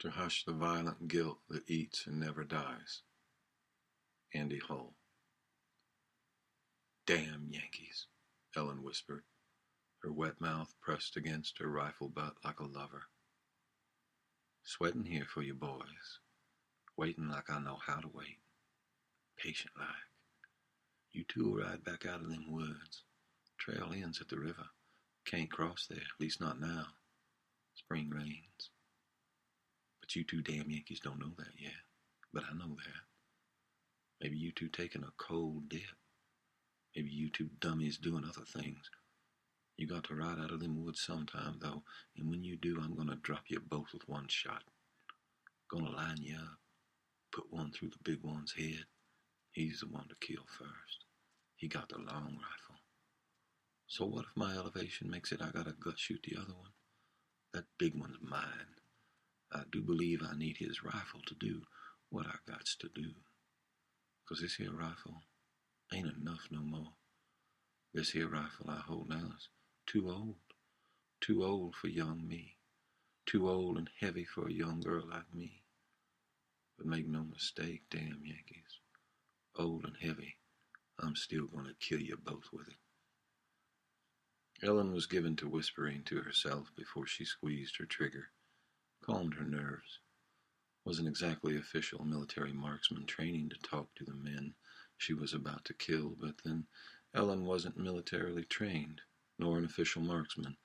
to hush the violent guilt that eats and never dies. Andy Hull. "Damn Yankees," Ellen whispered, her wet mouth pressed against her rifle butt like a lover. "Sweating here for you boys, waiting like I know how to wait, patient like. You two will ride back out of them woods. Trail ends at the river. Can't cross there, at least not now. Spring rains. But you two damn Yankees don't know that yet. But I know that. Maybe you two taking a cold dip. Maybe you two dummies doing other things. You got to ride out of them woods sometime, though, and when you do, I'm gonna drop you both with one shot. Gonna line you up, put one through the big one's head. He's the one to kill first. He got the long rifle. So what if my elevation makes it I gotta gut shoot the other one? That big one's mine. I do believe I need his rifle to do what I gots to do. 'Cause this here rifle ain't enough no more. This here rifle I hold now is too old. Too old for young me. Too old and heavy for a young girl like me. But make no mistake, damn Yankees. Old and heavy, I'm still gonna kill you both with it." Ellen was given to whispering to herself before she squeezed her trigger, calmed her nerves. Wasn't exactly official military marksman training to talk to the men she was about to kill, but then Ellen wasn't militarily trained, nor an official marksman.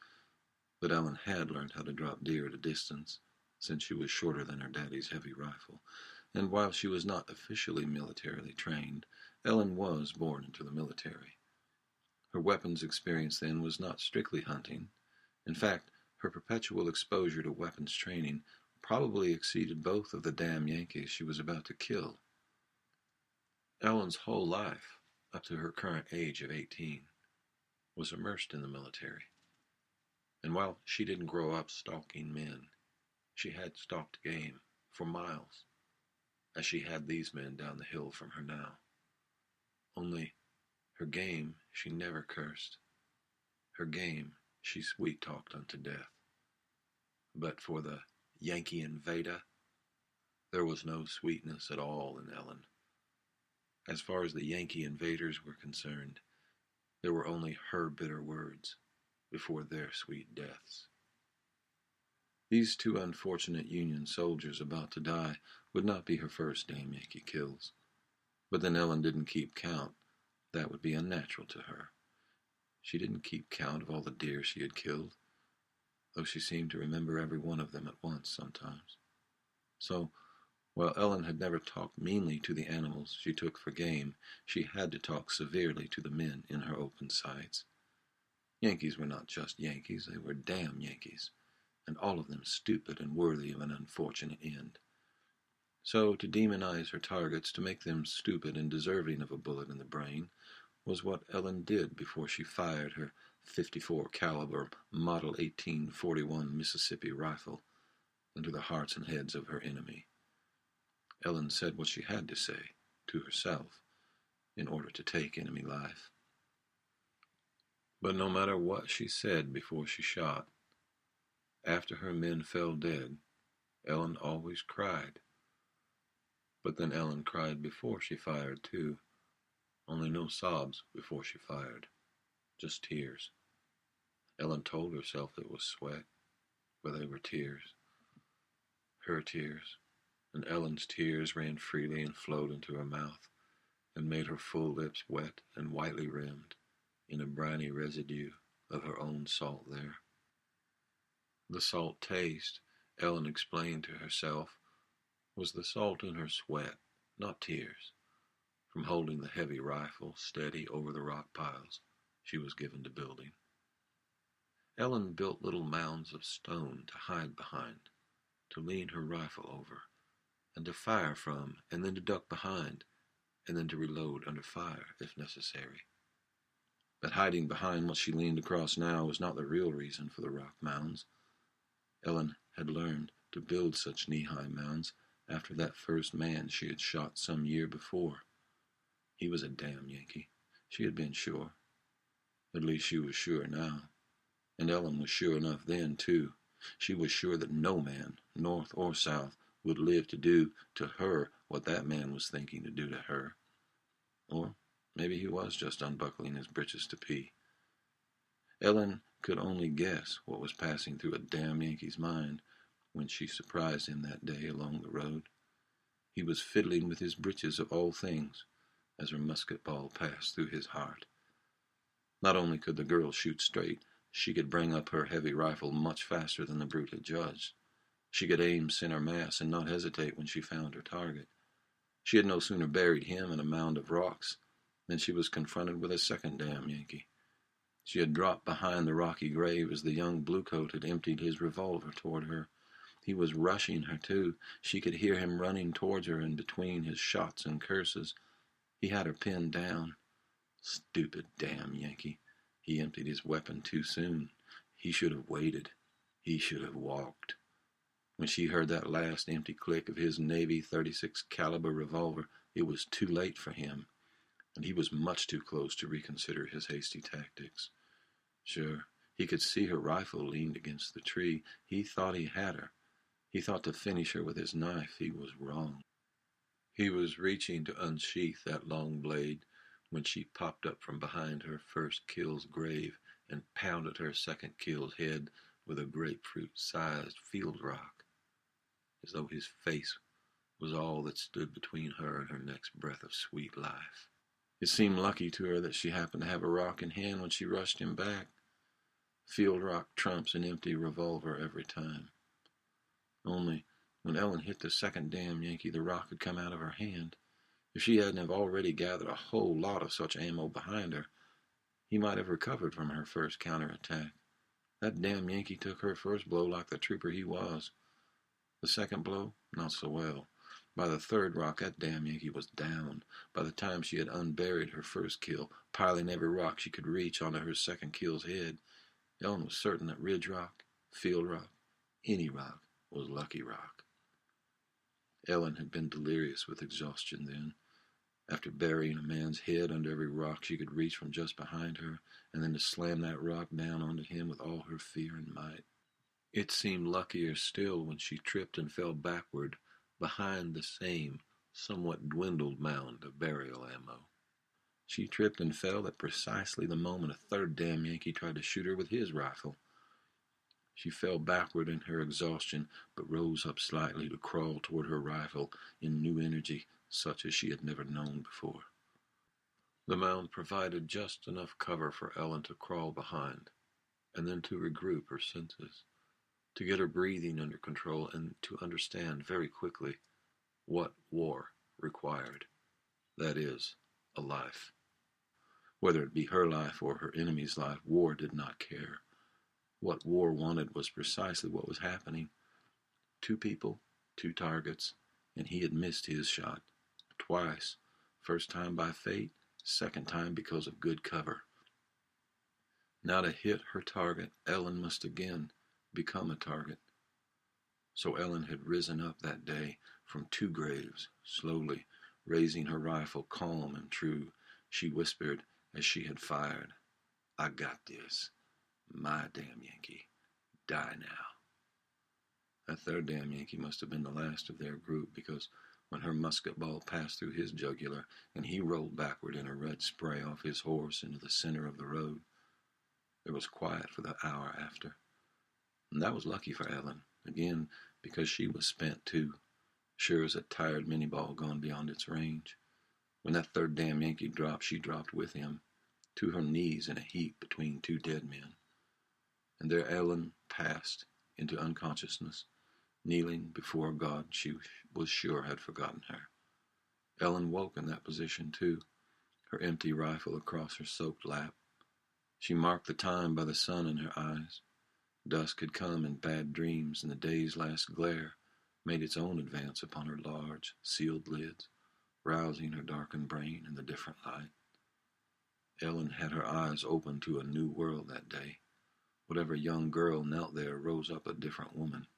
But Ellen had learned how to drop deer at a distance, since she was shorter than her daddy's heavy rifle. And while she was not officially militarily trained, Ellen was born into the military. Her weapons experience then was not strictly hunting. In fact, her perpetual exposure to weapons training probably exceeded both of the damn Yankees she was about to kill. Ellen's whole life, up to her current age of 18, was immersed in the military. And while she didn't grow up stalking men, she had stalked game for miles, as she had these men down the hill from her now. Only her game she never cursed. Her game she sweet-talked unto death. But for the Yankee invader, there was no sweetness at all in Ellen. As far as the Yankee invaders were concerned, there were only her bitter words before their sweet deaths. These two unfortunate Union soldiers about to die would not be her first damn Yankee kills. But then Ellen didn't keep count. That would be unnatural to her. She didn't keep count of all the deer she had killed, though she seemed to remember every one of them at once sometimes. So, while Ellen had never talked meanly to the animals she took for game, she had to talk severely to the men in her open sights. Yankees were not just Yankees, they were damn Yankees, and all of them stupid and worthy of an unfortunate end. So to demonize her targets, to make them stupid and deserving of a bullet in the brain, was what Ellen did before she fired her .54 caliber Model 1841 Mississippi rifle into the hearts and heads of her enemy. Ellen said what she had to say to herself in order to take enemy life. But no matter what she said before she shot, after her men fell dead, Ellen always cried. But then Ellen cried before she fired, too. Only no sobs before she fired. Just tears. Ellen told herself it was sweat, but they were tears. Her tears. And Ellen's tears ran freely and flowed into her mouth, and made her full lips wet and whitely rimmed, in a briny residue of her own salt there. The salt taste, Ellen explained to herself, was the salt in her sweat, not tears, from holding the heavy rifle steady over the rock piles she was given to building. Ellen built little mounds of stone to hide behind, to lean her rifle over, and to fire from, and then to duck behind, and then to reload under fire if necessary. But hiding behind what she leaned across now was not the real reason for the rock mounds. Ellen had learned to build such knee-high mounds after that first man she had shot some year before. He was a damn Yankee. She had been sure. At least she was sure now. And Ellen was sure enough then, too. She was sure that no man, north or south, would live to do to her what that man was thinking to do to her. Or maybe he was just unbuckling his breeches to pee. Ellen could only guess what was passing through a damn Yankee's mind when she surprised him that day along the road. He was fiddling with his breeches of all things as her musket ball passed through his heart. Not only could the girl shoot straight, she could bring up her heavy rifle much faster than the brute had judged. She could aim center mass and not hesitate when she found her target. She had no sooner buried him in a mound of rocks than she was confronted with a second damn Yankee. She had dropped behind the rocky grave as the young bluecoat had emptied his revolver toward her. He was rushing her, too. She could hear him running towards her, and between his shots and curses, he had her pinned down. Stupid damn Yankee. He emptied his weapon too soon. He should have waited. He should have walked. When she heard that last empty click of his Navy .36 caliber revolver, it was too late for him, and he was much too close to reconsider his hasty tactics. Sure, he could see her rifle leaned against the tree. He thought he had her. He thought to finish her with his knife. He was wrong. He was reaching to unsheath that long blade when she popped up from behind her first kill's grave and pounded her second kill's head with a grapefruit-sized field rock, as though his face was all that stood between her and her next breath of sweet life. It seemed lucky to her that she happened to have a rock in hand when she rushed him back. Field rock trumps an empty revolver every time. Only, when Ellen hit the second damn Yankee, the rock had come out of her hand. If she hadn't have already gathered a whole lot of such ammo behind her, he might have recovered from her first counterattack. That damn Yankee took her first blow like the trooper he was. The second blow, not so well. By the third rock, that damn Yankee was down. By the time she had unburied her first kill, piling every rock she could reach onto her second kill's head, Ellen was certain that Ridge Rock, Field Rock, any rock, was Lucky Rock. Ellen had been delirious with exhaustion then. After burying a man's head under every rock she could reach from just behind her, and then to slam that rock down onto him with all her fear and might. It seemed luckier still when she tripped and fell backward behind the same, somewhat dwindled mound of burial ammo. She tripped and fell at precisely the moment a third damn Yankee tried to shoot her with his rifle. She fell backward in her exhaustion, but rose up slightly to crawl toward her rifle in new energy, such as she had never known before. The mound provided just enough cover for Ellen to crawl behind, and then to regroup her senses, to get her breathing under control, and to understand very quickly what war required. That is, a life. Whether it be her life or her enemy's life, war did not care. What war wanted was precisely what was happening. 2 people, 2 targets, and he had missed his shot. Twice. First time by fate, second time because of good cover. Now to hit her target, Ellen must again become a target. So Ellen had risen up that day from 2 graves, slowly, raising her rifle calm and true. She whispered as she had fired, "I got this. My damn Yankee. Die now." That third damn Yankee must have been the last of their group, because when her musket ball passed through his jugular and he rolled backward in a red spray off his horse into the center of the road, there was quiet for the hour after. And that was lucky for Ellen, again, because she was spent too, sure as a tired minie-ball gone beyond its range. When that third damn Yankee dropped, she dropped with him, to her knees in a heap between 2 dead men. And there Ellen passed into unconsciousness, kneeling before God she was sure had forgotten her. Ellen woke in that position too, her empty rifle across her soaked lap. She marked the time by the sun in her eyes. Dusk had come in bad dreams, and the day's last glare made its own advance upon her large, sealed lids, rousing her darkened brain in the different light. Ellen had her eyes open to a new world that day. Whatever young girl knelt there rose up a different woman.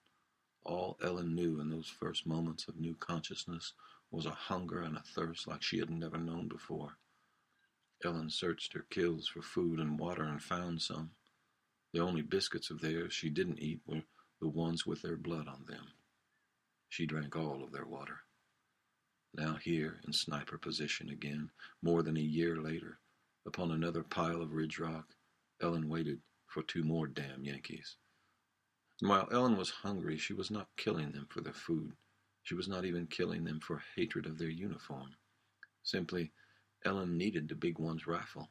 All Ellen knew in those first moments of new consciousness was a hunger and a thirst like she had never known before. Ellen searched her kills for food and water and found some. The only biscuits of theirs she didn't eat were the ones with their blood on them. She drank all of their water. Now here, in sniper position again, more than a year later, upon another pile of ridge rock, Ellen waited for 2 more damn Yankees. And while Ellen was hungry, she was not killing them for their food. She was not even killing them for hatred of their uniform. Simply, Ellen needed the big one's rifle,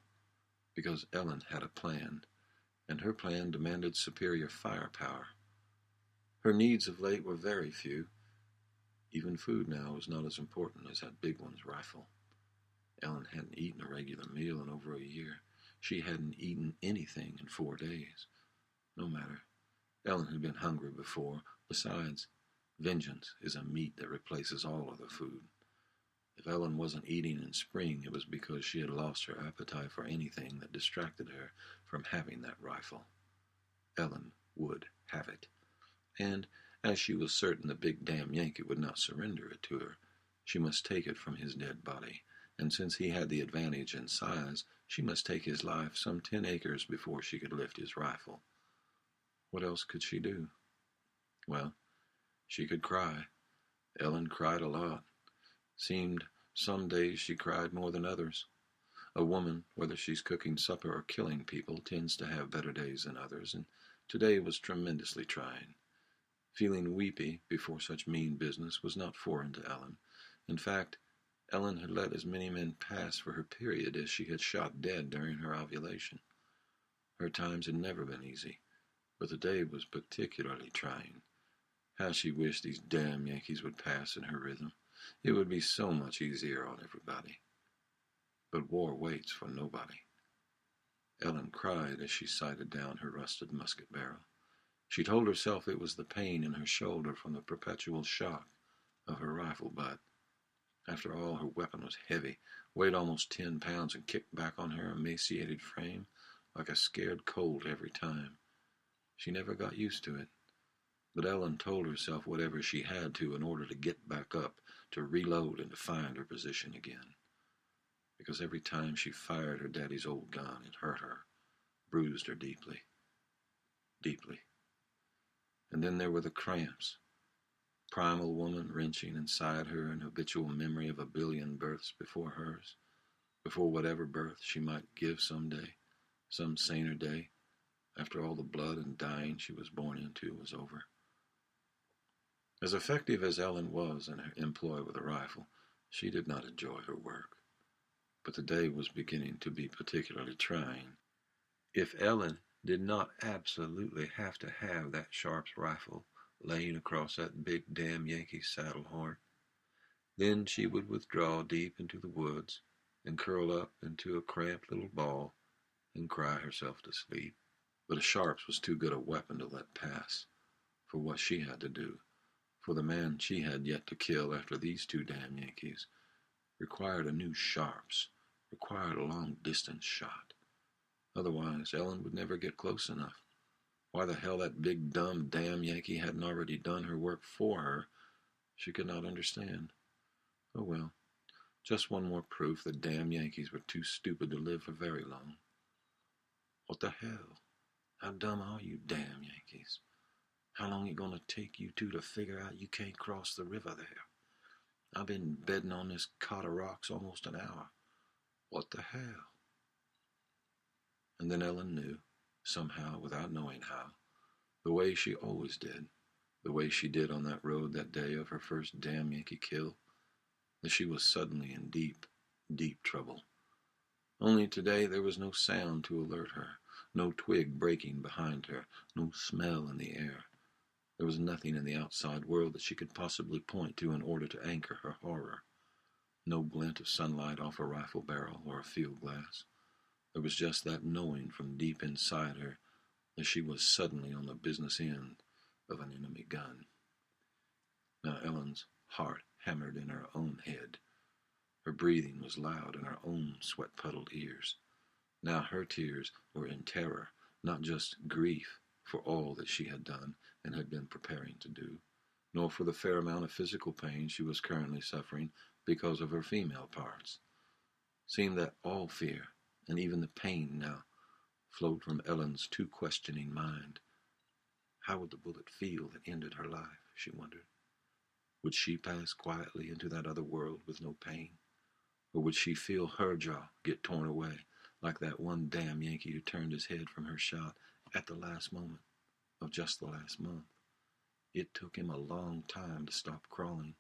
because Ellen had a plan, and her plan demanded superior firepower. Her needs of late were very few. Even food now was not as important as that big one's rifle. Ellen hadn't eaten a regular meal in over a year. She hadn't eaten anything in 4 days. No matter. Ellen had been hungry before. Besides, vengeance is a meat that replaces all other food. If Ellen wasn't eating in spring, it was because she had lost her appetite for anything that distracted her from having that rifle. Ellen would have it. And as she was certain the big damn Yankee would not surrender it to her, she must take it from his dead body, and since he had the advantage in size, she must take his life some 10 acres before she could lift his rifle. What else could she do? Well, she could cry. Ellen cried a lot. Seemed some days she cried more than others. A woman, whether she's cooking supper or killing people, tends to have better days than others, and today was tremendously trying. Feeling weepy before such mean business was not foreign to Ellen. In fact, Ellen had let as many men pass for her period as she had shot dead during her ovulation. Her times had never been easy, but the day was particularly trying. How she wished these damn Yankees would pass in her rhythm. It would be so much easier on everybody. But war waits for nobody. Ellen cried as she sighted down her rusted musket barrel. She told herself it was the pain in her shoulder from the perpetual shock of her rifle butt. After all, her weapon was heavy, weighed almost 10 pounds, and kicked back on her emaciated frame like a scared colt every time. She never got used to it. But Ellen told herself whatever she had to in order to get back up, to reload and to find her position again. Because every time she fired her daddy's old gun, it hurt her, bruised her deeply. Deeply. And then there were the cramps. Primal woman wrenching inside her an habitual memory of a billion births before hers, before whatever birth she might give someday, some saner day, after all the blood and dying she was born into was over. As effective as Ellen was in her employ with a rifle, she did not enjoy her work. But the day was beginning to be particularly trying. If Ellen did not absolutely have to have that Sharp's rifle laying across that big damn Yankee saddle horn, then she would withdraw deep into the woods and curl up into a cramped little ball and cry herself to sleep. But a Sharp's was too good a weapon to let pass for what she had to do, for the man she had yet to kill after these 2 damn Yankees required a new Sharp's, required a long-distance shot. Otherwise, Ellen would never get close enough. Why the hell that big dumb damn Yankee hadn't already done her work for her, she could not understand. Oh well, just one more proof that damn Yankees were too stupid to live for very long. What the hell? How dumb are you damn Yankees? How long it gonna take you two to figure out you can't cross the river there? I've been bedding on this cot of rocks almost an hour. What the hell? And then Ellen knew, somehow, without knowing how, the way she always did, the way she did on that road that day of her first damn Yankee kill, that she was suddenly in deep, deep trouble. Only today there was no sound to alert her, no twig breaking behind her, no smell in the air. There was nothing in the outside world that she could possibly point to in order to anchor her horror. No glint of sunlight off a rifle barrel or a field glass. There was just that knowing from deep inside her that she was suddenly on the business end of an enemy gun. Now Ellen's heart hammered in her own head. Her breathing was loud in her own sweat-puddled ears. Now her tears were in terror, not just grief for all that she had done and had been preparing to do, nor for the fair amount of physical pain she was currently suffering because of her female parts. Seemed that all fear, and even the pain now, flowed from Ellen's too questioning mind. How would the bullet feel that ended her life, she wondered. Would she pass quietly into that other world with no pain? Or would she feel her jaw get torn away, like that one damn Yankee who turned his head from her shot at the last moment of just the last month? It took him a long time to stop crawling,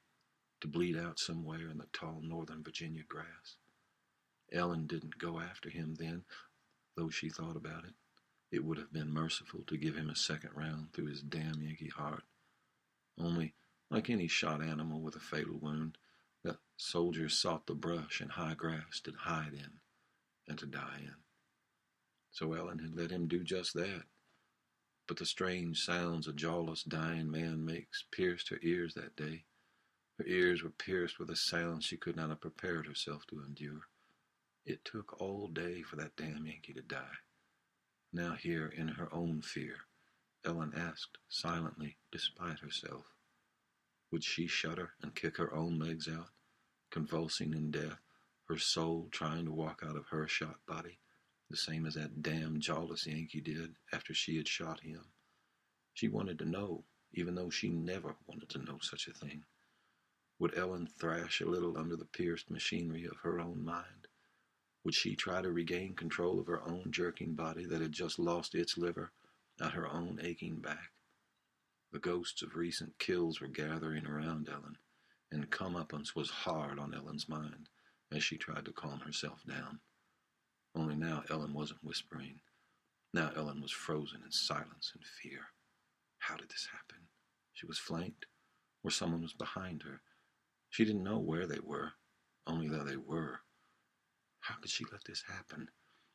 to bleed out somewhere in the tall northern Virginia grass. Ellen didn't go after him then, though she thought about it. It would have been merciful to give him a second round through his damn Yankee heart. Only, like any shot animal with a fatal wound, the soldiers sought the brush and high grass to hide in and to die in. So Ellen had let him do just that. But the strange sounds a jawless, dying man makes pierced her ears that day. Her ears were pierced with a sound she could not have prepared herself to endure. It took all day for that damn Yankee to die. Now here, in her own fear, Ellen asked silently, despite herself, would she shudder and kick her own legs out, convulsing in death, her soul trying to walk out of her shot body, the same as that damn jawless Yankee did after she had shot him? She wanted to know, even though she never wanted to know such a thing. Would Ellen thrash a little under the pierced machinery of her own mind? Would she try to regain control of her own jerking body that had just lost its liver at her own aching back? The ghosts of recent kills were gathering around Ellen, and comeuppance was hard on Ellen's mind as she tried to calm herself down. Only now Ellen wasn't whispering. Now Ellen was frozen in silence and fear. How did this happen? She was flanked, or someone was behind her. She didn't know where they were, only that they were. How could she let this happen?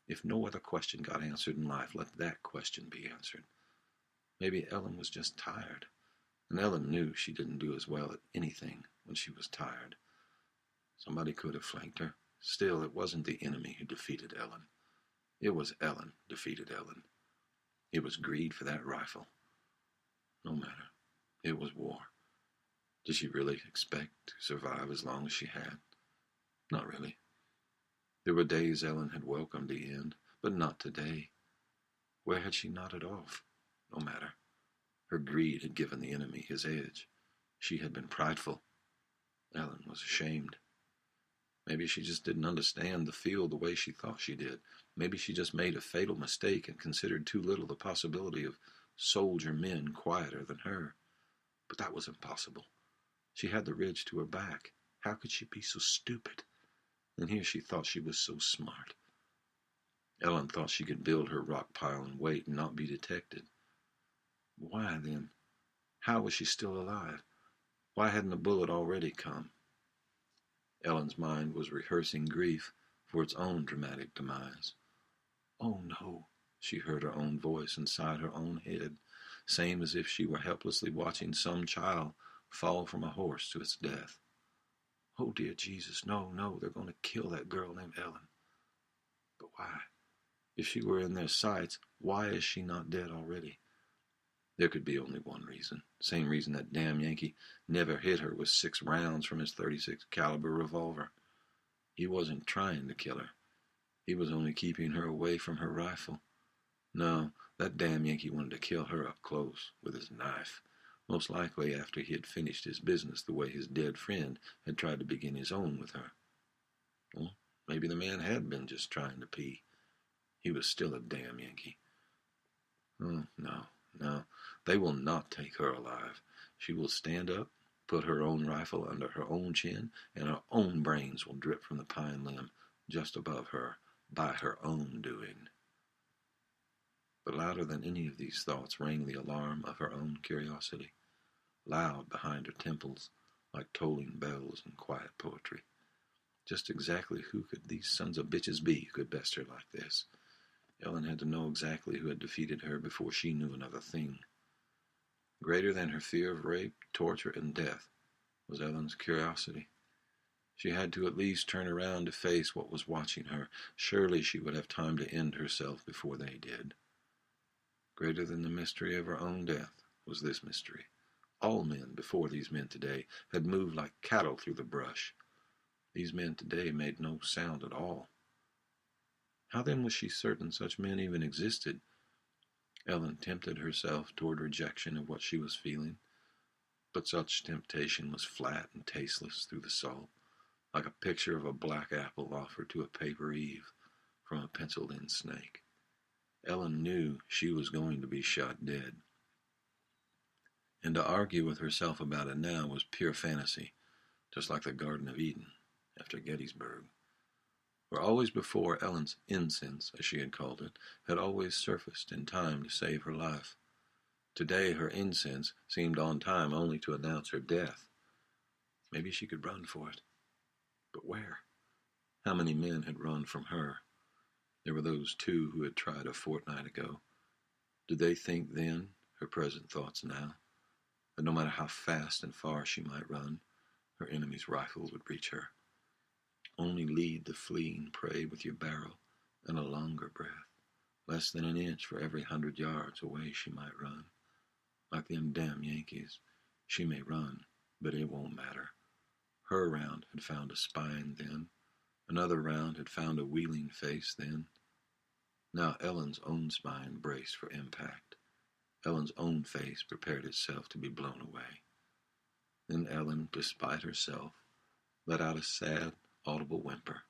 If no other question got answered in life, let that question be answered. Maybe Ellen was just tired, and Ellen knew she didn't do as well at anything when she was tired. Somebody could have flanked her. Still, it wasn't the enemy who defeated Ellen. It was Ellen defeated Ellen. It was greed for that rifle. No matter. It was war. Did she really expect to survive as long as she had? Not really. There were days Ellen had welcomed the end, but not today. Where had she nodded off? No matter. Her greed had given the enemy his edge. She had been prideful. Ellen was ashamed. Maybe she just didn't understand the field the way she thought she did. Maybe she just made a fatal mistake and considered too little the possibility of soldier men quieter than her. But that was impossible. She had the ridge to her back. How could she be so stupid? And here she thought she was so smart. Ellen thought she could build her rock pile and wait and not be detected. Why, then? How was she still alive? Why hadn't a bullet already come? Ellen's mind was rehearsing grief for its own dramatic demise. Oh no, she heard her own voice inside her own head, same as if she were helplessly watching some child fall from a horse to its death. Oh, dear Jesus, no, they're going to kill that girl named Ellen. But why? If she were in their sights, why is she not dead already? There could be only one reason. Same reason that damn Yankee never hit her with 6 rounds from his .36 caliber revolver. He wasn't trying to kill her. He was only keeping her away from her rifle. No, that damn Yankee wanted to kill her up close with his knife. Most likely after he had finished his business the way his dead friend had tried to begin his own with her. Well, maybe the man had been just trying to pee. He was still a damn Yankee. Oh, no, they will not take her alive. She will stand up, put her own rifle under her own chin, and her own brains will drip from the pine limb just above her by her own doing. But louder than any of these thoughts rang the alarm of her own curiosity, loud behind her temples, like tolling bells in quiet poetry. Just exactly who could these sons of bitches be who could best her like this? Ellen had to know exactly who had defeated her before she knew another thing. Greater than her fear of rape, torture, and death was Ellen's curiosity. She had to at least turn around to face what was watching her. Surely she would have time to end herself before they did. Greater than the mystery of her own death was this mystery. All men before these men today had moved like cattle through the brush. These men today made no sound at all. How then was she certain such men even existed? Ellen tempted herself toward rejection of what she was feeling. But such temptation was flat and tasteless through the salt, like a picture of a black apple offered to a paper Eve from a penciled-in snake. Ellen knew she was going to be shot dead, and to argue with herself about it now was pure fantasy, just like the Garden of Eden after Gettysburg. For always before, Ellen's incense, as she had called it, had always surfaced in time to save her life. Today her incense seemed on time only to announce her death. Maybe she could run for it. But where? How many men had run from her? There were those 2 who had tried a fortnight ago. Did they think then, her present thoughts now, that no matter how fast and far she might run, her enemy's rifle would reach her? Only lead the fleeing prey with your barrel and a longer breath, less than an inch for every 100 yards away she might run. Like them damn Yankees, she may run, but it won't matter. Her round had found a spine then. Another round had found a wheeling face then. Now Ellen's own spine braced for impact. Ellen's own face prepared itself to be blown away. Then Ellen, despite herself, let out a sad, audible whimper.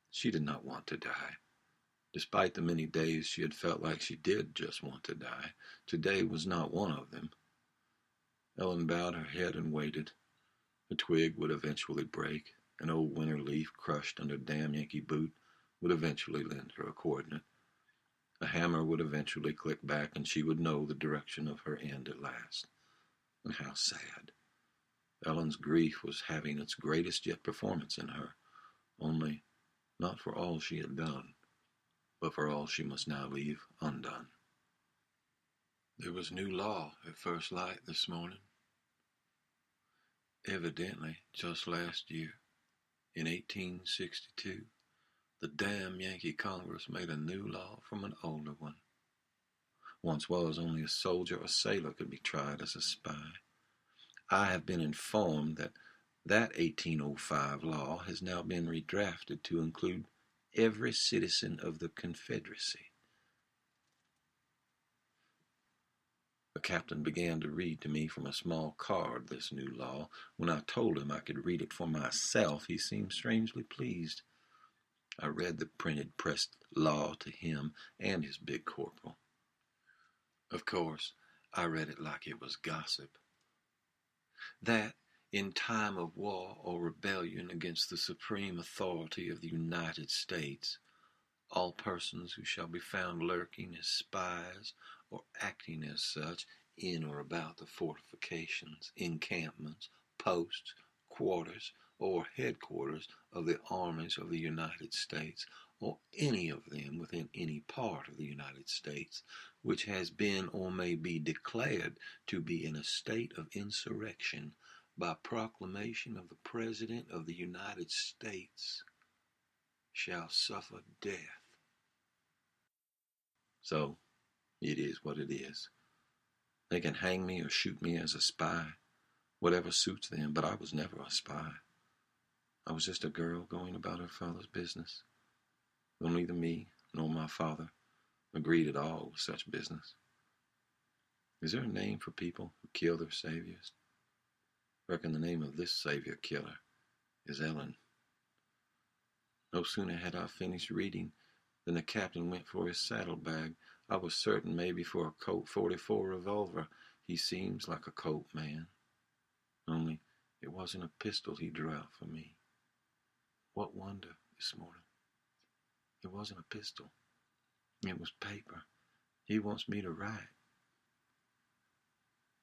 She did not want to die. Despite the many days she had felt like she did just want to die, today was not one of them. Ellen bowed her head and waited. A twig would eventually break. An old winter leaf crushed under a damn Yankee boot would eventually lend her a coordinate. A hammer would eventually click back, and she would know the direction of her end at last. And how sad. Ellen's grief was having its greatest yet performance in her, only not for all she had done, but for all she must now leave undone. There was new law at first light this morning. Evidently, just last year, in 1862, the damn Yankee Congress made a new law from an older one. Once was only a soldier or sailor could be tried as a spy. I have been informed that 1805 law has now been redrafted to include every citizen of the Confederacy. The captain began to read to me from a small card this new law. When I told him I could read it for myself, he seemed strangely pleased. I read the printed pressed law to him and his big corporal. Of course, I read it like it was gossip. That, in time of war or rebellion against the supreme authority of the United States, all persons who shall be found lurking as spies or acting as such in or about the fortifications, encampments, posts, quarters, or headquarters of the armies of the United States, or any of them within any part of the United States, which has been or may be declared to be in a state of insurrection by proclamation of the President of the United States, shall suffer death. So, it is what it is. They can hang me or shoot me as a spy, whatever suits them, but I was never a spy. I was just a girl going about her father's business, though neither me nor my father agreed at all with such business. Is there a name for people who kill their saviors? I reckon the name of this savior killer is Ellen. No sooner had I finished reading than the captain went for his saddlebag. I was certain maybe for a Colt 44 revolver. He seems like a Colt man. Only it wasn't a pistol he drew out for me. What wonder this morning? It wasn't a pistol. It was paper. He wants me to write.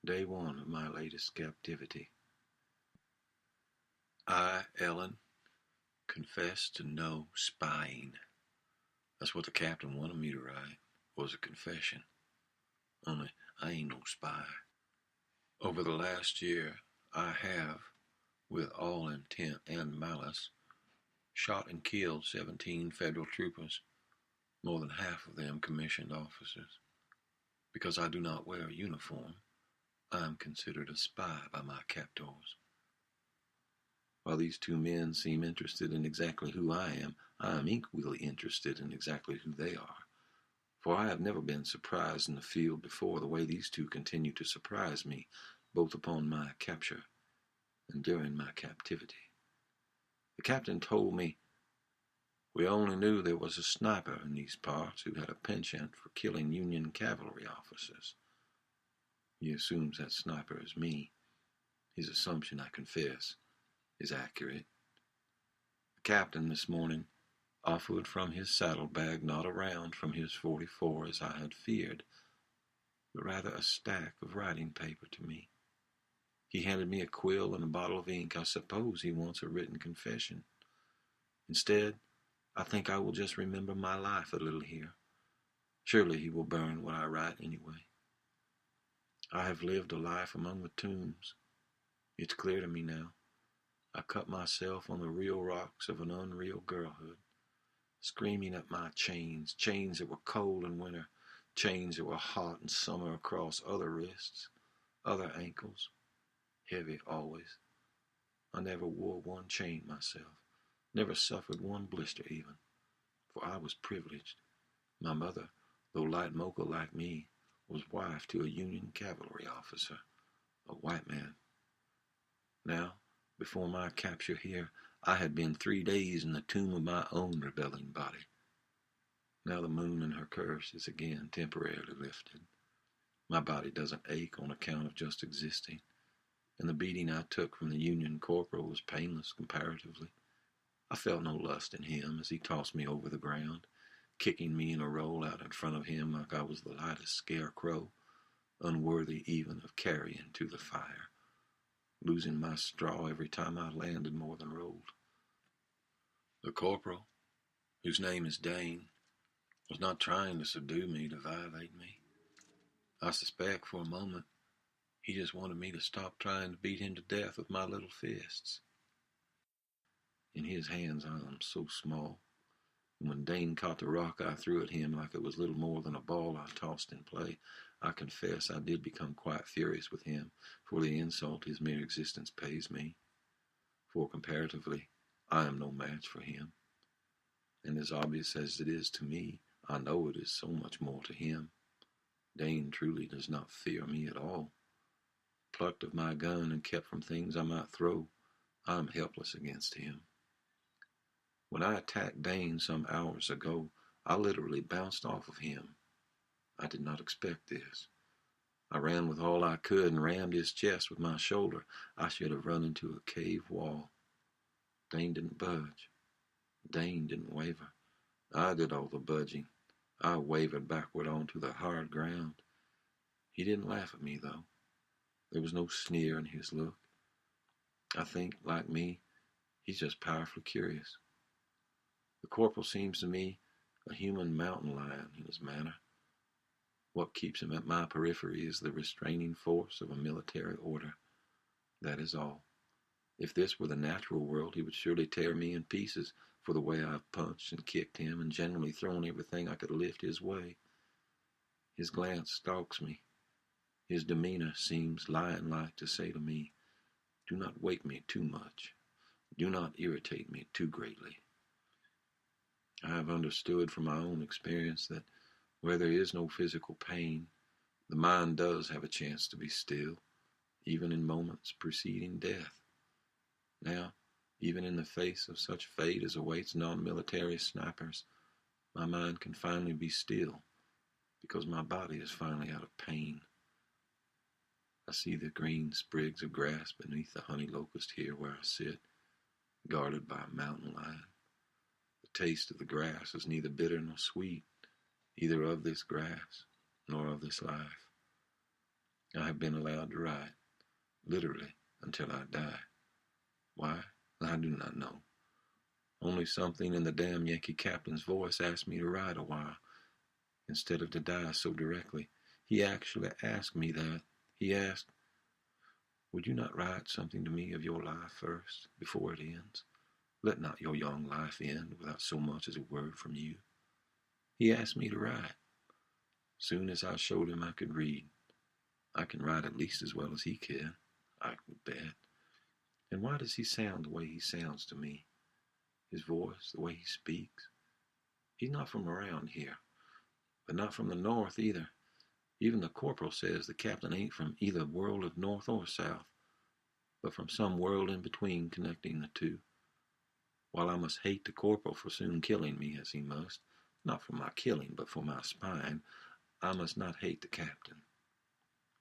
Day 1 of my latest captivity. I, Ellen, confess to no spying. That's what the captain wanted me to write, was a confession. Only I ain't no spy. Over the last year, I have, with all intent and malice, shot and killed 17 federal troopers, more than half of them commissioned officers. Because I do not wear a uniform, I am considered a spy by my captors. While these 2 men seem interested in exactly who I am equally interested in exactly who they are. For I have never been surprised in the field before the way these 2 continue to surprise me, both upon my capture and during my captivity. The captain told me we only knew there was a sniper in these parts who had a penchant for killing Union cavalry officers. He assumes that sniper is me. His assumption, I confess, is accurate. The captain this morning offered from his saddlebag not a round from his 44 as I had feared, but rather a stack of writing paper to me. He handed me a quill and a bottle of ink. I suppose he wants a written confession. Instead, I think I will just remember my life a little here. Surely he will burn what I write anyway. I have lived a life among the tombs. It's clear to me now. I cut myself on the real rocks of an unreal girlhood, screaming at my chains, chains that were cold in winter, chains that were hot in summer across other wrists, other ankles, heavy always. I never wore one chain myself, never suffered one blister even, for I was privileged. My mother, though light mocha like me, was wife to a Union cavalry officer, a white man. Now, before my capture here, I had been 3 days in the tomb of my own rebelling body. Now the moon and her curse is again temporarily lifted. My body doesn't ache on account of just existing, and the beating I took from the Union corporal was painless comparatively. I felt no lust in him as he tossed me over the ground, kicking me in a roll out in front of him like I was the lightest scarecrow, unworthy even of carrying to the fire, losing my straw every time I landed more than rolled. The corporal, whose name is Dane, was not trying to subdue me, to violate me. I suspect for a moment he just wanted me to stop trying to beat him to death with my little fists. In his hands I am so small, and when Dane caught the rock I threw at him like it was little more than a ball I tossed in play, I confess I did become quite furious with him for the insult his mere existence pays me. For comparatively, I am no match for him. And as obvious as it is to me, I know it is so much more to him. Dane truly does not fear me at all. Plucked of my gun and kept from things I might throw, I am helpless against him. When I attacked Dane some hours ago, I literally bounced off of him. I did not expect this. I ran with all I could and rammed his chest with my shoulder. I should have run into a cave wall. Dane didn't budge. Dane didn't waver. I did all the budging. I wavered backward onto the hard ground. He didn't laugh at me, though. There was no sneer in his look. I think, like me, he's just powerfully curious. The corporal seems to me a human mountain lion in his manner. What keeps him at my periphery is the restraining force of a military order. That is all. If this were the natural world, he would surely tear me in pieces for the way I've punched and kicked him and generally thrown everything I could lift his way. His glance stalks me. His demeanor seems lion-like to say to me, "Do not wake me too much. Do not irritate me too greatly." I have understood from my own experience that where there is no physical pain, the mind does have a chance to be still, even in moments preceding death. Now, even in the face of such fate as awaits non-military snipers, my mind can finally be still, because my body is finally out of pain. I see the green sprigs of grass beneath the honey locust here where I sit, guarded by a mountain lion. The taste of the grass is neither bitter nor sweet, either of this grass nor of this life. I have been allowed to ride, literally, until I die. Why? I do not know. Only something in the damn Yankee captain's voice asked me to ride a while, instead of to die so directly. He actually asked me that. He asked, "Would you not write something to me of your life first, before it ends? Let not your young life end without so much as a word from you." He asked me to write. Soon as I showed him I could read. I can write at least as well as he can, I would bet. And why does he sound the way he sounds to me? His voice, the way he speaks. He's not from around here, but not from the north either. Even the corporal says the captain ain't from either world of north or south, but from some world in between connecting the two. While I must hate the corporal for soon killing me, as he must, not for my killing, but for my spine, I must not hate the captain.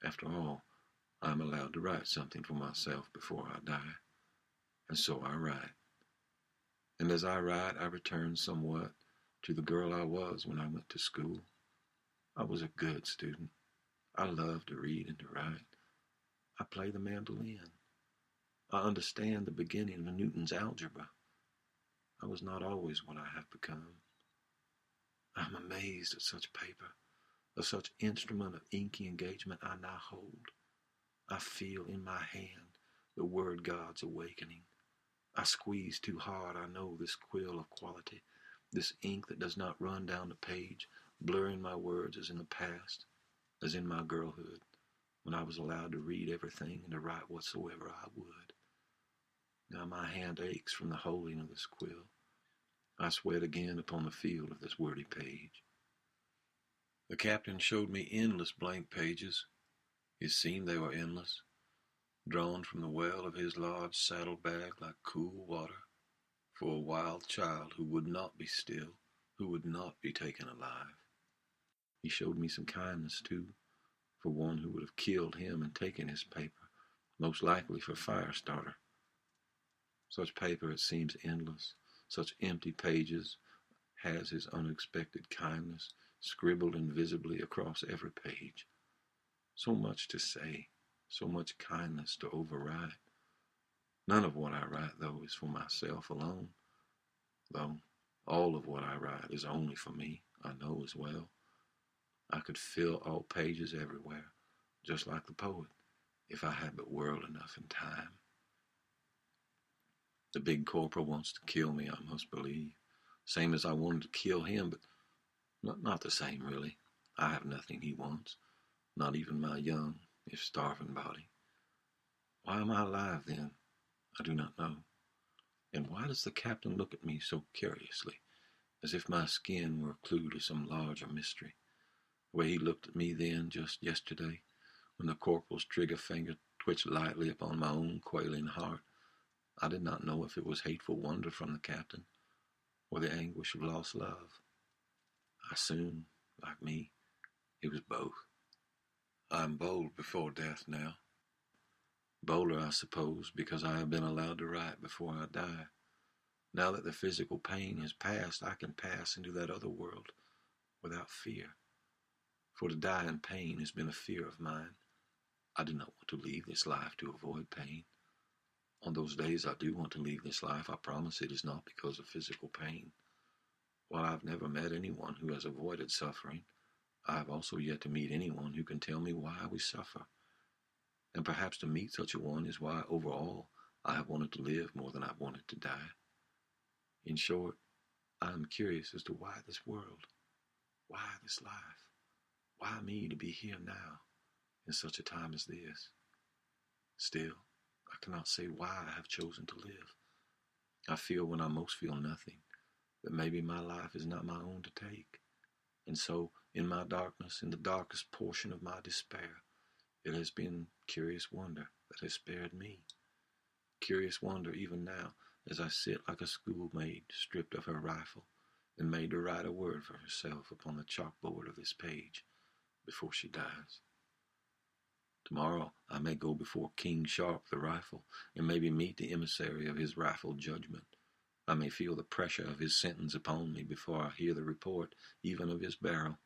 After all, I am allowed to write something for myself before I die, and so I write. And as I write, I return somewhat to the girl I was when I went to school. I was a good student. I loved to read and to write. I play the mandolin. I understand the beginning of Newton's algebra. I was not always what I have become. I am amazed at such paper, of such instrument of inky engagement I now hold. I feel in my hand the word God's awakening. I squeeze too hard, I know, this quill of quality, this ink that does not run down the page, blurring my words as in the past, as in my girlhood, when I was allowed to read everything and to write whatsoever I would. Now my hand aches from the holding of this quill. I sweat again upon the field of this wordy page. The captain showed me endless blank pages. It seemed they were endless, drawn from the well of his large saddlebag like cool water, for a wild child who would not be still, who would not be taken alive. He showed me some kindness, too, for one who would have killed him and taken his paper, most likely for fire starter. Such paper, it seems endless, such empty pages, has his unexpected kindness scribbled invisibly across every page. So much to say, so much kindness to override. None of what I write, though, is for myself alone, though all of what I write is only for me, I know as well. I could fill all pages everywhere, just like the poet, if I had but world enough and time. The big corporal wants to kill me, I must believe. Same as I wanted to kill him, but not the same, really. I have nothing he wants, not even my young, if starving body. Why am I alive, then? I do not know. And why does the captain look at me so curiously, as if my skin were a clue to some larger mystery? The way he looked at me then, just yesterday, when the corporal's trigger finger twitched lightly upon my own quailing heart, I did not know if it was hateful wonder from the captain, or the anguish of lost love. I assumed, like me, it was both. I am bold before death now. Bolder, I suppose, because I have been allowed to write before I die. Now that the physical pain has passed, I can pass into that other world without fear. For to die in pain has been a fear of mine. I do not want to leave this life to avoid pain. On those days I do want to leave this life, I promise it is not because of physical pain. While I've never met anyone who has avoided suffering, I have also yet to meet anyone who can tell me why we suffer. And perhaps to meet such a one is why, overall, I have wanted to live more than I've wanted to die. In short, I am curious as to why this world, why this life, why me to be here now, in such a time as this. Still, I cannot say why I have chosen to live. I feel when I most feel nothing, that maybe my life is not my own to take. And so, in my darkness, in the darkest portion of my despair, it has been curious wonder that has spared me. Curious wonder even now, as I sit like a schoolmaid stripped of her rifle and made to write a word for herself upon the chalkboard of this page before she dies. Tomorrow I may go before King Sharp the rifle, and maybe meet the emissary of his rifle judgment. I may feel the pressure of his sentence upon me before I hear the report even of his barrel.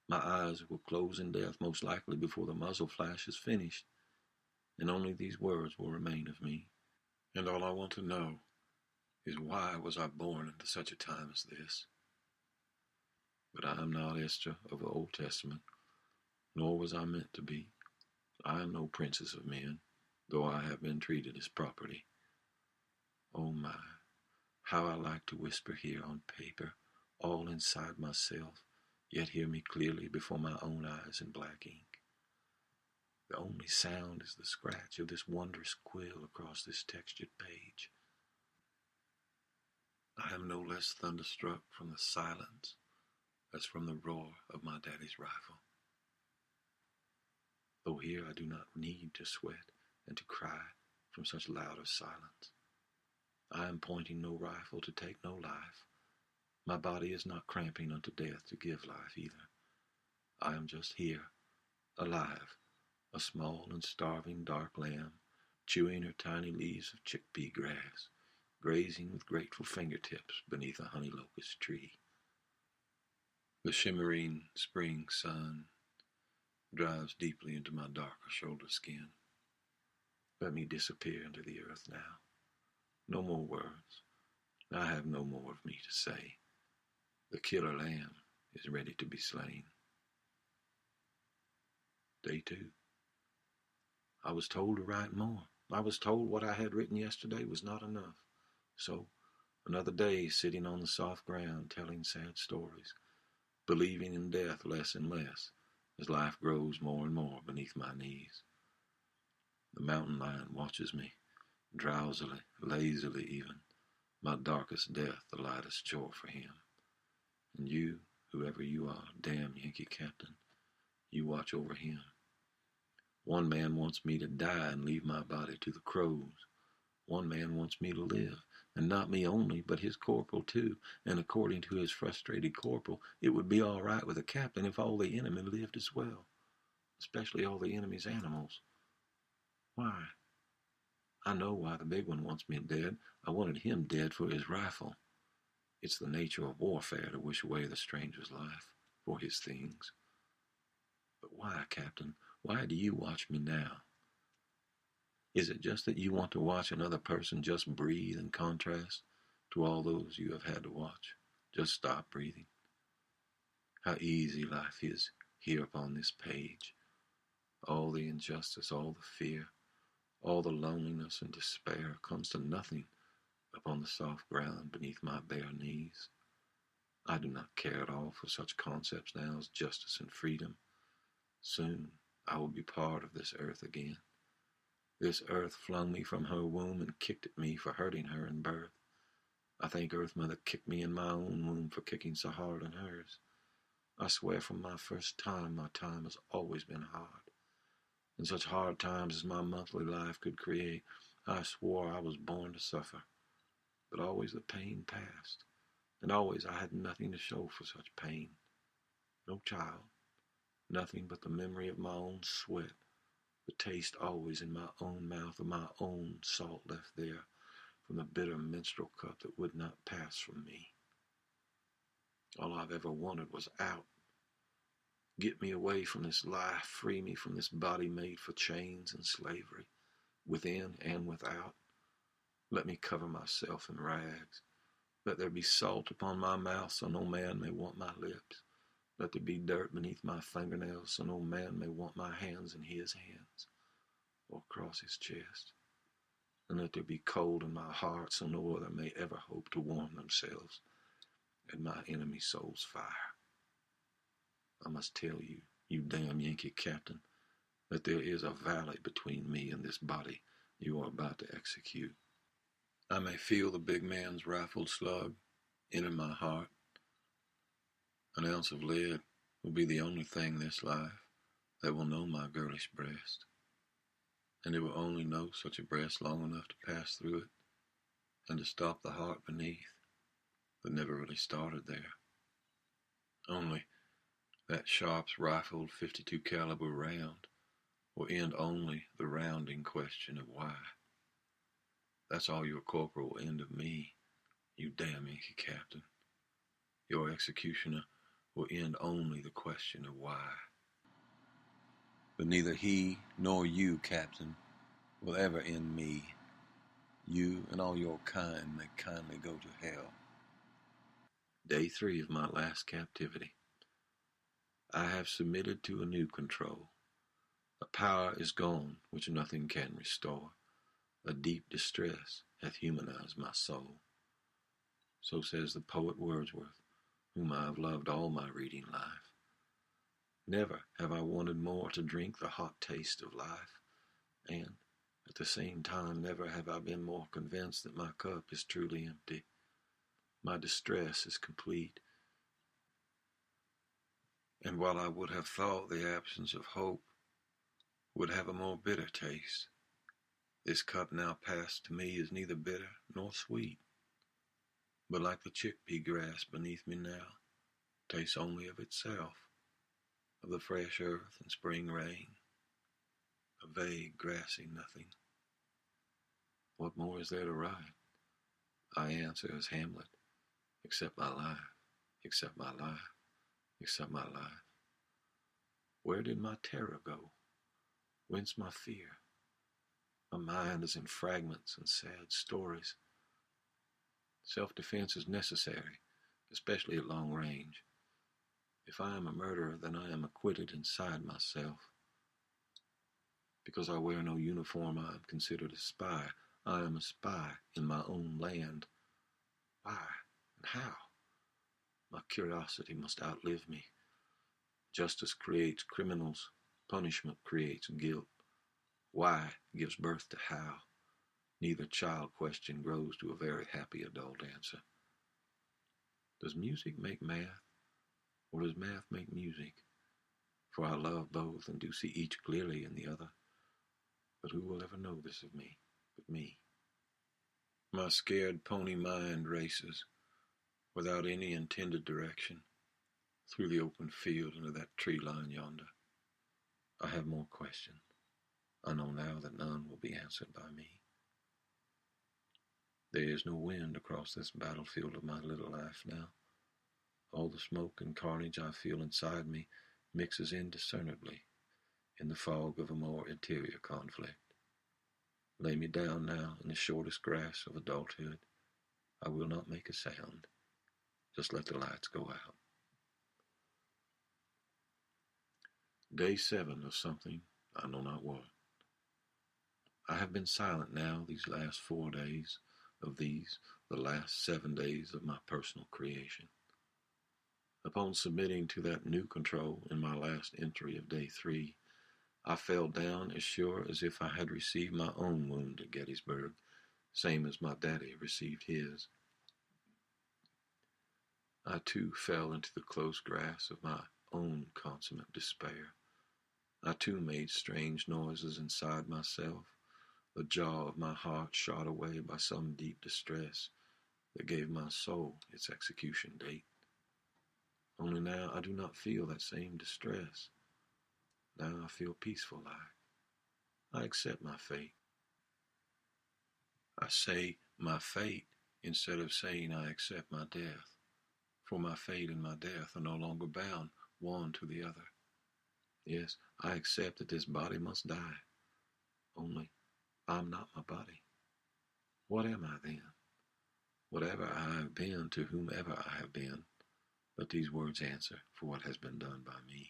My eyes will close in death most likely before the muzzle flash is finished, and only these words will remain of me. And all I want to know is why was I born into such a time as this? But I am not Esther of the Old Testament, nor was I meant to be. I am no princess of men, though I have been treated as property. Oh my, how I like to whisper here on paper, all inside myself, yet hear me clearly before my own eyes in black ink. The only sound is the scratch of this wondrous quill across this textured page. I am no less thunderstruck from the silence as from the roar of my daddy's rifle. though here I do not need to sweat and to cry from such louder silence. I am pointing no rifle to take no life. My body is not cramping unto death to give life either. I am just here, alive, a small and starving dark lamb, chewing her tiny leaves of chickpea grass, grazing with grateful fingertips beneath a honey locust tree. The shimmering spring sun drives deeply into my darker shoulder skin. Let me disappear into the earth now. No more words. I have no more of me to say. The killer lamb is ready to be slain. Day 2. I was told to write more. I was told what I had written yesterday was not enough. So, another day sitting on the soft ground telling sad stories, believing in death less and less as life grows more and more beneath my knees. The mountain lion watches me, drowsily, lazily even, my darkest death the lightest chore for him. And you, whoever you are, damn Yankee Captain, you watch over him. One man wants me to die and leave my body to the crows. One man wants me to live, and not me only, but his corporal too. And according to his frustrated corporal, it would be all right with the captain if all the enemy lived as well, especially all the enemy's animals. Why? I know why the big one wants me dead. I wanted him dead for his rifle. It's the nature of warfare to wish away the stranger's life for his things. But why, Captain? Why do you watch me now? Is it just that you want to watch another person just breathe in contrast to all those you have had to watch? Just stop breathing. How easy life is here upon this page. All the injustice, all the fear, all the loneliness and despair comes to nothing upon the soft ground beneath my bare knees. I do not care at all for such concepts now as justice and freedom. Soon I will be part of this earth again. This earth flung me from her womb and kicked at me for hurting her in birth. I think Earth Mother kicked me in my own womb for kicking so hard in hers. I swear from my first time, my time has always been hard. In such hard times as my monthly life could create, I swore I was born to suffer. But always the pain passed, and always I had nothing to show for such pain. No child, nothing but the memory of my own sweat, the taste always in my own mouth of my own salt left there from the bitter menstrual cup that would not pass from me. All I've ever wanted was out. Get me away from this life, free me from this body made for chains and slavery, within and without. Let me cover myself in rags. Let there be salt upon my mouth so no man may want my lips. Let there be dirt beneath my fingernails so no man may want my hands in his hands or across his chest. And let there be cold in my heart so no other may ever hope to warm themselves at my enemy soul's fire. I must tell you, you damn Yankee Captain, that there is a valley between me and this body you are about to execute. I may feel the big man's rifled slug enter my heart. An ounce of lead will be the only thing this life that will know my girlish breast, and it will only know such a breast long enough to pass through it and to stop the heart beneath that never really started there. Only that Sharp's rifled .52 caliber round will end only the rounding question of why. That's all your corporal will end of me, you damn Yankee Captain. Your executioner will end only the question of why. But neither he nor you, Captain, will ever end me. You and all your kind may kindly go to hell. Day 3 of my last captivity. I have submitted to a new control. A power is gone which nothing can restore. A deep distress hath humanized my soul. So says the poet Wordsworth, whom I have loved all my reading life. Never have I wanted more to drink the hot taste of life, and at the same time never have I been more convinced that my cup is truly empty. My distress is complete, and while I would have thought the absence of hope would have a more bitter taste. This cup now passed to me is neither bitter nor sweet, but like the chickpea grass beneath me now, tastes only of itself, of the fresh earth and spring rain, a vague, grassy nothing. What more is there to write? I answer as Hamlet, except my life, except my life, except my life. Where did my terror go? Whence my fear? My mind is in fragments and sad stories. Self-defense is necessary, especially at long range. If I am a murderer, then I am acquitted inside myself. Because I wear no uniform, I am considered a spy. I am a spy in my own land. Why and how? My curiosity must outlive me. Justice creates criminals. Punishment creates guilt. Why gives birth to how. Neither child question grows to a very happy adult answer. Does music make math, or does math make music? For I love both and do see each clearly in the other. But who will ever know this of me but me? My scared pony mind races, without any intended direction, through the open field into that tree line yonder. I have more questions. I know now that none will be answered by me. There is no wind across this battlefield of my little life now. All the smoke and carnage I feel inside me mixes indiscernibly in the fog of a more interior conflict. Lay me down now in the shortest grass of adulthood. I will not make a sound. Just let the lights go out. Day 7 of something, I know not what. I have been silent now these last 4 days, of these, the last 7 days of my personal creation. Upon submitting to that new control in my last entry of day 3, I fell down as sure as if I had received my own wound at Gettysburg, same as my daddy received his. I too fell into the close grasp of my own consummate despair. I too made strange noises inside myself. The jaw of my heart shot away by some deep distress that gave my soul its execution date. Only now I do not feel that same distress. Now I feel peaceful like. I accept my fate. I say my fate instead of saying I accept my death, for my fate and my death are no longer bound one to the other. Yes, I accept that this body must die. Only I'm not my body. What am I then? Whatever I have been to whomever I have been, but these words answer for what has been done by me,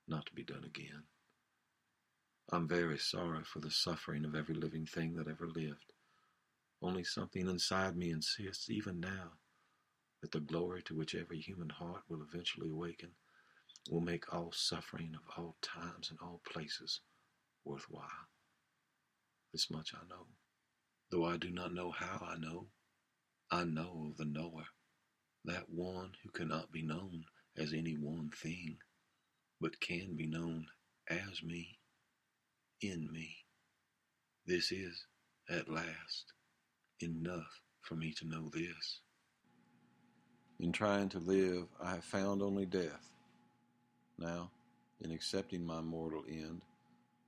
not to be done again. I'm very sorry for the suffering of every living thing that ever lived. Only something inside me insists, even now, that the glory to which every human heart will eventually awaken will make all suffering of all times and all places worthwhile. This much I know. Though I do not know how I know of the knower, that one who cannot be known as any one thing, but can be known as me, in me. This is, at last, enough for me to know this. In trying to live, I have found only death. Now, in accepting my mortal end,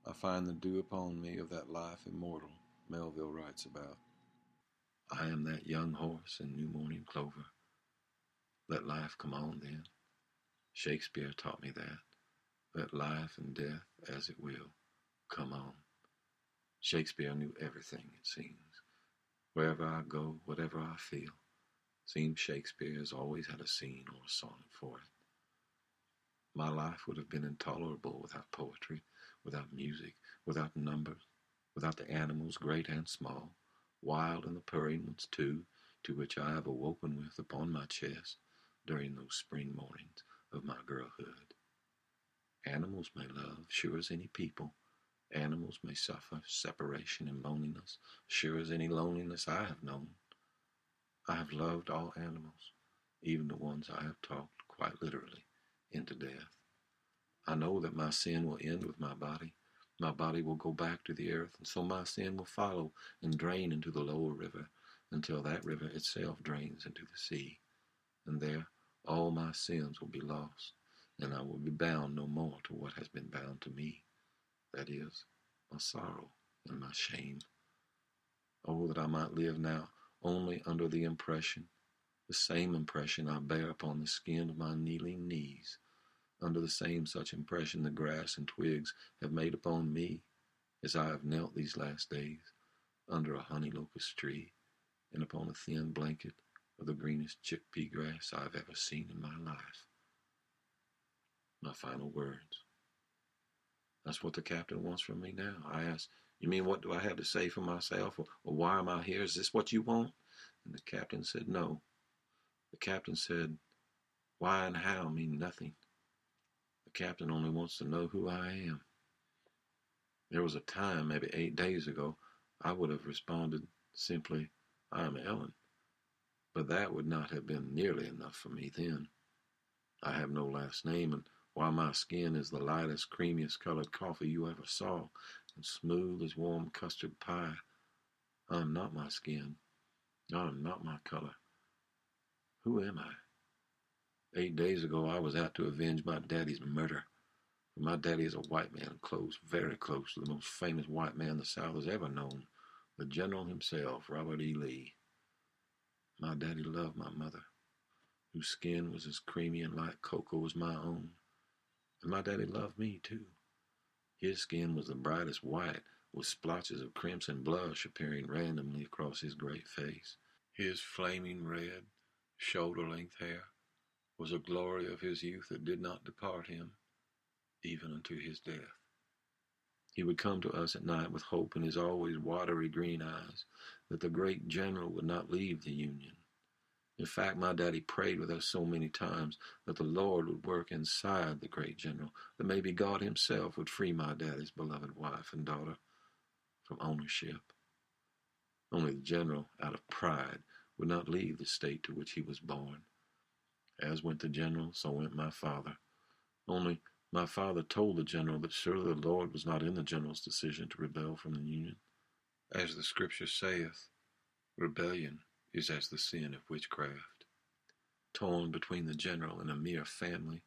I find the due upon me of that life immortal Melville writes about. I am that young horse in New Morning Clover. Let life come on then. Shakespeare taught me that. Let life and death, as it will, come on. Shakespeare knew everything, it seems. Wherever I go, whatever I feel, seems Shakespeare has always had a scene or a sonnet for it. My life would have been intolerable without poetry, without music, without numbers, without the animals, great and small, wild and the purring ones too, to which I have awoken with upon my chest during those spring mornings of my girlhood. Animals may love, sure as any people. Animals may suffer separation and loneliness, sure as any loneliness I have known. I have loved all animals, even the ones I have talked, quite literally, into death. I know that my sin will end with my body, My body will go back to the earth, and so my sin will follow and drain into the lower river until that river itself drains into the sea. And there all my sins will be lost, and I will be bound no more to what has been bound to me, that is, my sorrow and my shame. Oh, that I might live now only under the same impression I bear upon the skin of my kneeling knees, under the same such impression the grass and twigs have made upon me, as I have knelt these last days under a honey locust tree and upon a thin blanket of the greenest chickpea grass I have ever seen in my life. My final words. That's what the captain wants from me now. I asked, you mean what do I have to say for myself, or why am I here? Is this what you want? And the captain said, no. The captain said, why and how mean nothing. The captain only wants to know who I am. There was a time, maybe 8 days ago, I would have responded simply, I am Ellen. But that would not have been nearly enough for me then. I have no last name, and while my skin is the lightest, creamiest colored coffee you ever saw, and smooth as warm custard pie, I am not my skin. I am not my color. Who am I? 8 days ago, I was out to avenge my daddy's murder. For my daddy is a white man, close, very close to the most famous white man the South has ever known, the general himself, Robert E. Lee. My daddy loved my mother, whose skin was as creamy and like cocoa as my own. And my daddy loved me, too. His skin was the brightest white, with splotches of crimson blush appearing randomly across his great face. His flaming red, shoulder-length hair was a glory of his youth that did not depart him, even unto his death. He would come to us at night with hope in his always watery green eyes that the great general would not leave the Union. In fact, my daddy prayed with us so many times that the Lord would work inside the great general, that maybe God himself would free my daddy's beloved wife and daughter from ownership. Only the general, out of pride, would not leave the state to which he was born. As went the general, so went my father. Only my father told the general that surely the Lord was not in the general's decision to rebel from the Union. As the scripture saith, rebellion is as the sin of witchcraft. Torn between the general and a mere family,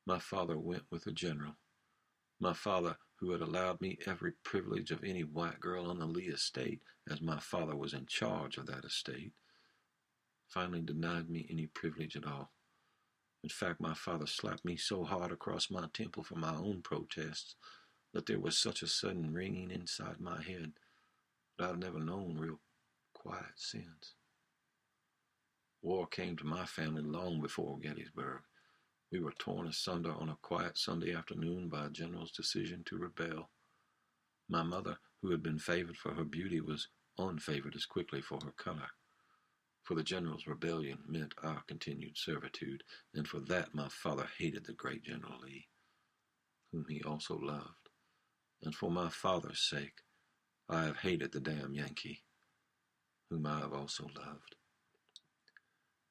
my father went with the general. My father, who had allowed me every privilege of any white girl on the Lee estate, as my father was in charge of that estate, finally denied me any privilege at all. In fact, my father slapped me so hard across my temple for my own protests that there was such a sudden ringing inside my head that I've never known real quiet since. War came to my family long before Gettysburg. We were torn asunder on a quiet Sunday afternoon by a general's decision to rebel. My mother, who had been favored for her beauty, was unfavored as quickly for her color. For the general's rebellion meant our continued servitude, and for that my father hated the great General Lee, whom he also loved. And for my father's sake, I have hated the damn Yankee, whom I have also loved.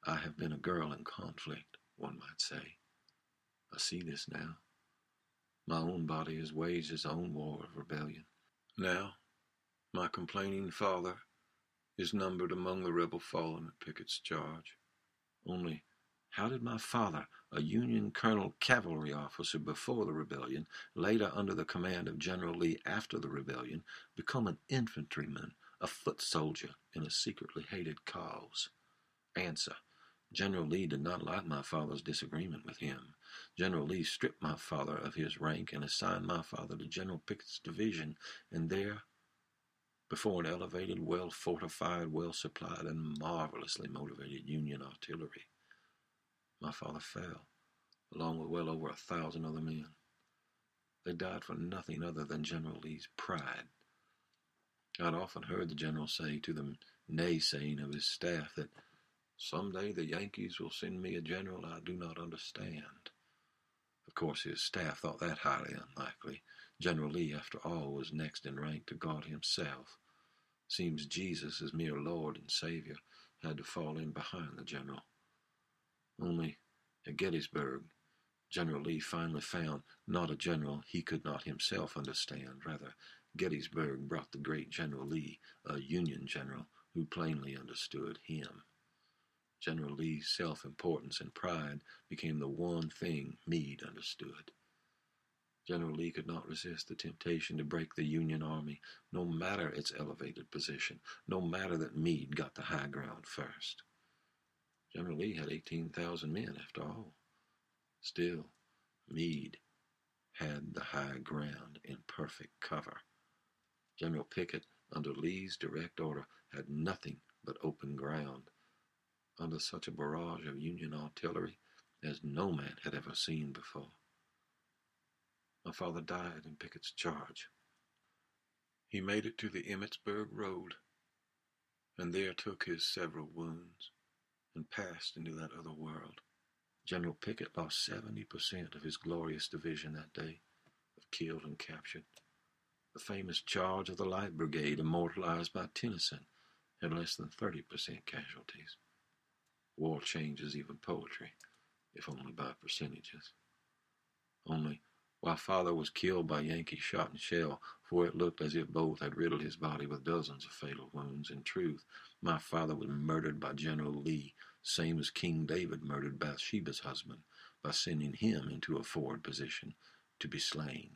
I have been a girl in conflict, one might say. I see this now. My own body has waged its own war of rebellion. Now, my complaining father is numbered among the rebel fallen at Pickett's charge. Only, how did my father, a Union Colonel cavalry officer before the rebellion, later under the command of General Lee after the rebellion, become an infantryman, a foot soldier in a secretly hated cause? Answer. General Lee did not like my father's disagreement with him. General Lee stripped my father of his rank and assigned my father to General Pickett's division, and there, before an elevated, well-fortified, well-supplied, and marvelously motivated Union artillery, my father fell, along with well over 1,000 other men. They died for nothing other than General Lee's pride. I'd often heard the general say to the naysaying of his staff that someday the Yankees will send me a general I do not understand. Of course, his staff thought that highly unlikely. General Lee, after all, was next in rank to God himself. Seems Jesus, as mere Lord and Savior, had to fall in behind the general. Only, at Gettysburg, General Lee finally found not a general he could not himself understand. Rather, Gettysburg brought the great General Lee a Union general who plainly understood him. General Lee's self-importance and pride became the one thing Meade understood. General Lee could not resist the temptation to break the Union Army, no matter its elevated position, no matter that Meade got the high ground first. General Lee had 18,000 men, after all. Still, Meade had the high ground in perfect cover. General Pickett, under Lee's direct order, had nothing but open ground, under such a barrage of Union artillery as no man had ever seen before. My father died in Pickett's charge. He made it to the Emmitsburg road, and there took his several wounds, and passed into that other world. General Pickett lost 70% of his glorious division that day, of killed and captured. The famous charge of the Light Brigade, immortalized by Tennyson, had less than 30% casualties. War changes even poetry, if only by percentages. Only, while father was killed by Yankee shot and shell, for it looked as if both had riddled his body with dozens of fatal wounds, in truth, my father was murdered by General Lee, same as King David murdered Bathsheba's husband, by sending him into a forward position to be slain.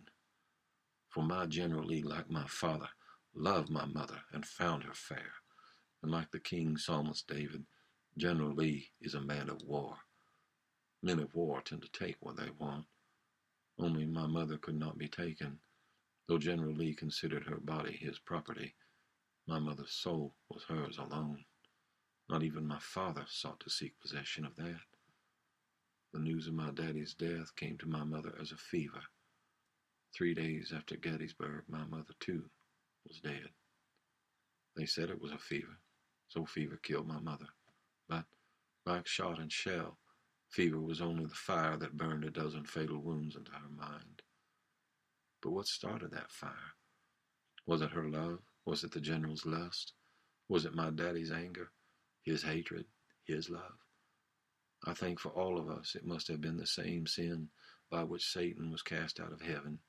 For my General Lee, like my father, loved my mother and found her fair, and like the King Psalmist David, General Lee is a man of war. Men of war tend to take what they want. Only my mother could not be taken. Though General Lee considered her body his property, my mother's soul was hers alone. Not even my father sought to seek possession of that. The news of my daddy's death came to my mother as a fever. 3 days after Gettysburg, my mother, too, was dead. They said it was a fever, so fever killed my mother. But, like shot and shell, fever was only the fire that burned a dozen fatal wounds into her mind. But what started that fire? Was it her love? Was it the general's lust? Was it my daddy's anger, his hatred, his love? I think for all of us it must have been the same sin by which Satan was cast out of heaven.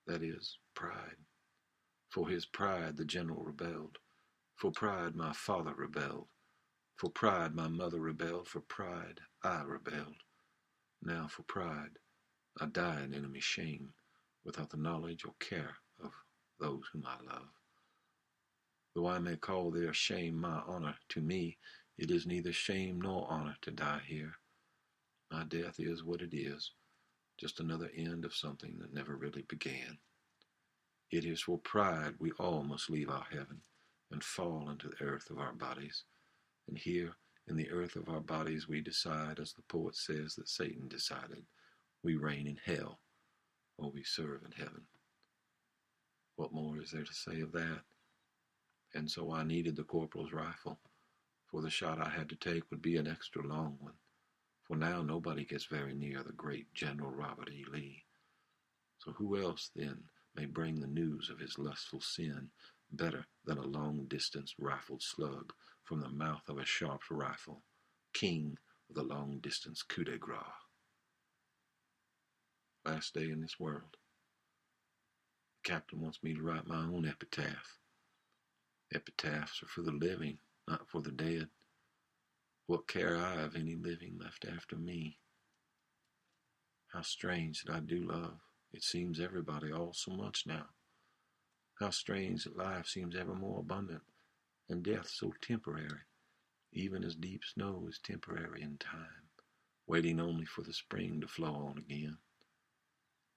That is, pride. For his pride the general rebelled. For pride my father rebelled. For pride my mother rebelled. For pride I rebelled. Now for pride I die in enemy shame, without the knowledge or care of those whom I love. Though I may call their shame my honor, to me it is neither shame nor honor to die here. My death is what it is, just another end of something that never really began. It is for pride we all must leave our heaven and fall into the earth of our bodies. And here, in the earth of our bodies, we decide, as the poet says that Satan decided, we reign in hell, or we serve in heaven. What more is there to say of that? And so I needed the corporal's rifle, for the shot I had to take would be an extra long one, for now nobody gets very near the great General Robert E. Lee. So who else, then, may bring the news of his lustful sin better than a long-distance rifled slug from the mouth of a sharp rifle, king of the long-distance coup de grace? Last day in this world. The captain wants me to write my own epitaph. Epitaphs are for the living, not for the dead. What care I of any living left after me? How strange that I do love. It seems everybody all so much now. How strange that life seems ever more abundant, and death so temporary, even as deep snow is temporary in time, waiting only for the spring to flow on again.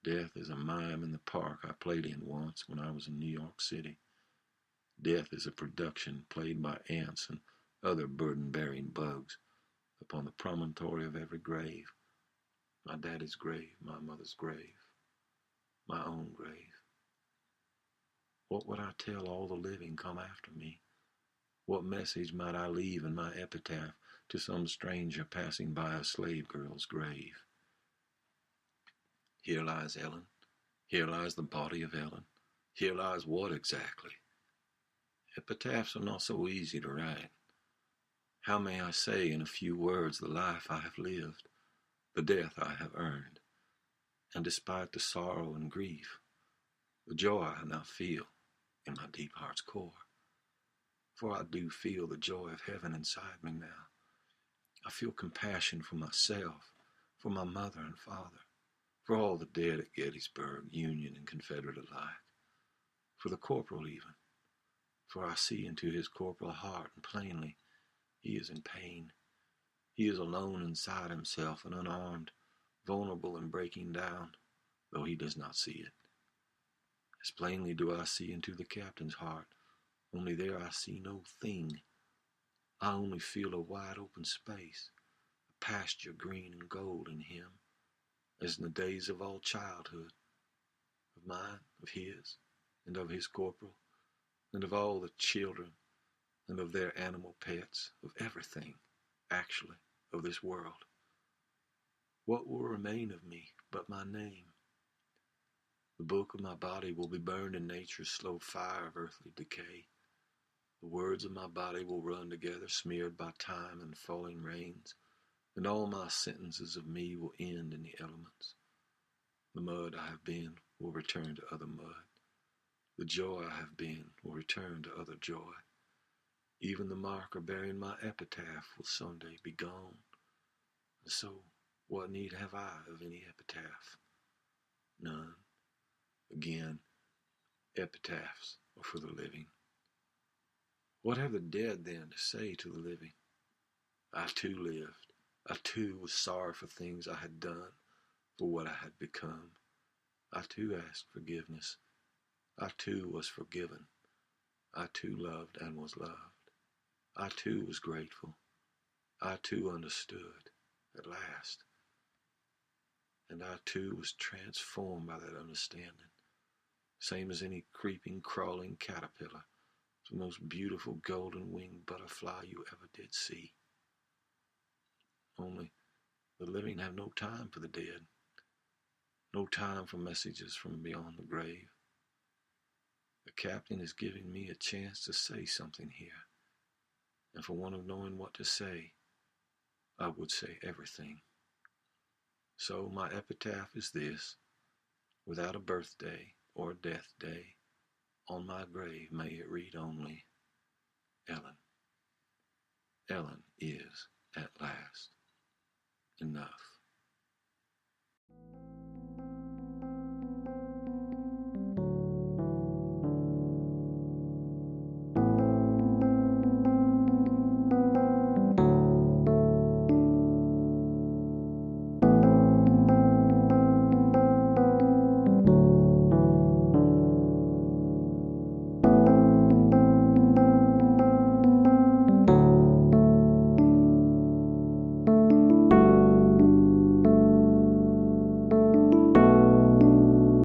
Death is a mime in the park I played in once when I was in New York City. Death is a production played by ants and other burden-bearing bugs upon the promontory of every grave. My daddy's grave, my mother's grave, my own grave. What would I tell all the living come after me? What message might I leave in my epitaph to some stranger passing by a slave girl's grave? Here lies Ellen. Here lies the body of Ellen. Here lies what exactly? Epitaphs are not so easy to write. How may I say in a few words the life I have lived, the death I have earned? and despite the sorrow and grief, the joy I now feel in my deep heart's core. For I do feel the joy of heaven inside me now. I feel compassion for myself, for my mother and father, for all the dead at Gettysburg, Union and Confederate alike, for the corporal even, for I see into his corporal heart, and plainly he is in pain. He is alone inside himself and unarmed, vulnerable and breaking down, though he does not see it. As plainly do I see into the captain's heart, only there I see no thing. I only feel a wide open space, a pasture green and gold in him, as in the days of all childhood, of mine, of his, and of his corporal, and of all the children, and of their animal pets, of everything, actually, of this world. What will remain of me but my name? The book of my body will be burned in nature's slow fire of earthly decay. The words of my body will run together, smeared by time and falling rains, and all my sentences of me will end in the elements. The mud I have been will return to other mud. The joy I have been will return to other joy. Even the marker bearing my epitaph will someday be gone. And so, what need have I of any epitaph? None. Again, epitaphs are for the living. What have the dead then to say to the living? I too lived. I too was sorry for things I had done, for what I had become. I too asked forgiveness. I too was forgiven. I too loved and was loved. I too was grateful. I too understood, at last. And I too was transformed by that understanding, same as any creeping, crawling caterpillar, the most beautiful golden-winged butterfly you ever did see. Only the living have no time for the dead, no time for messages from beyond the grave. The captain is giving me a chance to say something here, and for want of knowing what to say, I would say everything. So my epitaph is this: without a birthday or a death day, on my grave may it read only, Ellen. Ellen is, at last, enough.